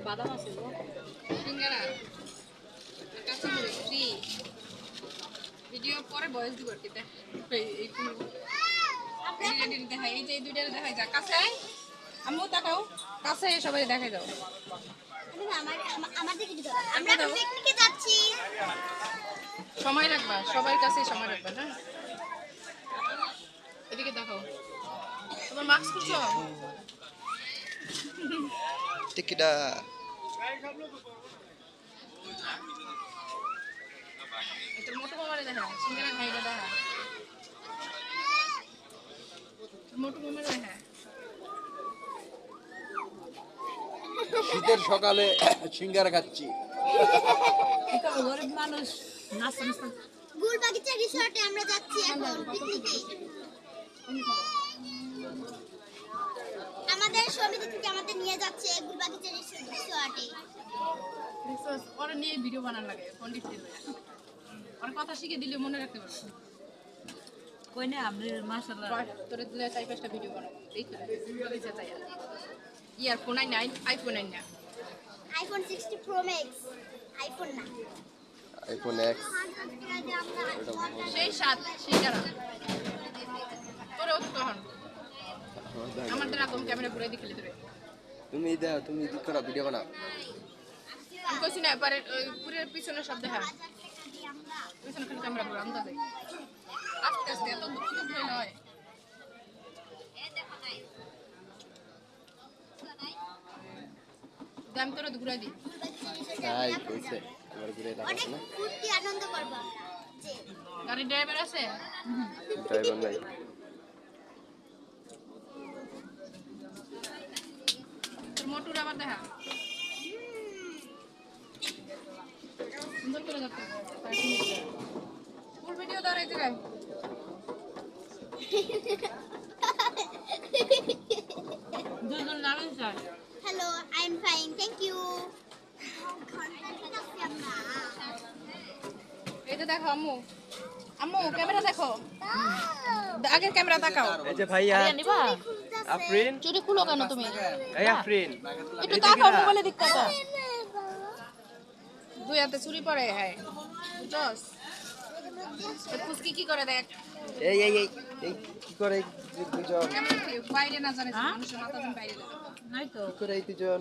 বাদাম আছে গো সিঙ্গারা কাঁচা মরিচ ফ্রি ভিডিও পরে ভয়েস দিব আর কি এই দেখাই এই যে এই দুইটা দেখাই যা কাছে আম্মু তাকাও কাছে সবাই দেখাই দাও আমরা পিকনিকে যাচ্ছি সময় রাখবা সবার কাছে সময় রাখবা হ্যাঁ এদিকে দেখাও তোমার মাস্ক পরছো টিকিটা তোর মোটু মামারে দেখা সিঙ্গারা খাইটা দেখা মোটু মামারে দেখা শীতের সকালে সিঙ্গারা খাচ্ছি গরিব মানুষ নাস্তা নাস্তা গুলবাগিচা রিসর্টে আমরা যাচ্ছি এখন পিকনিকে আমাদের সমিতি থেকে আমাদের নিয়ে যাচ্ছে গুলবাগিচা রিসর্টে ওরা নিয়ে ভিডিও বানানো লাগে পন্ডিত ওর কথা শিখে দিলে মনে রাখতে পারবো কই না আপনি মাশাআল্লাহ তোরে দিলে 4-5টা ভিডিও বানাবো দেখতে চাই ইয়ারফোন আই না আইফোন আই না আইফোন 60 প্রো ম্যাক্স আইফোন না আইফোন এক্স সেই সাত সিঙ্গারা তোরেও তো তখন আমার দ্বারা কম ক্যামেরা ঘুরে দিখলি তোরে তুমি দিক করো ভিডিও বানাও আমি কইছি না এবারে পুরের পিছনে সব দেখা পিছনে খালি ক্যামেরা ঘুরে আন্দাজে আস্তে আস্তে এত দ্রুত ঘুরে নয় দাম তোরা ঘুরাই দি তাই কইছে আমার ঘুরে অনেক লাগাছ না ফুর্তি আনন্দ করব যে গাড়ি ড্রাইভার আছে ড্রাইভার নাই তোর মোটুর আবার দেখা সুন্দর করে যাচ্ছে ফুল ভিডিও দাঁড়াই জায়গায় দুজন নামেন sir hello I am fine thank you এই যে দেখো আম্মু আম্মু ক্যামেরা দেখো আগের ক্যামেরা তাকাও এই যে ভাইয়া নিবা আফরিন চুরি খুলো কেন তুমি এই আফরিন একটু তাকাও মোবাইলে দিক তাকাও দুই হাতে চুরি পরে হ্যাঁ বুঝছস কুচকি কি করে দেখ এই কি করে দুজন ক্যামেরা বাইরে না জানে মানুষের মাথা যেন বাইরে নাই তো কি করে এই দুজন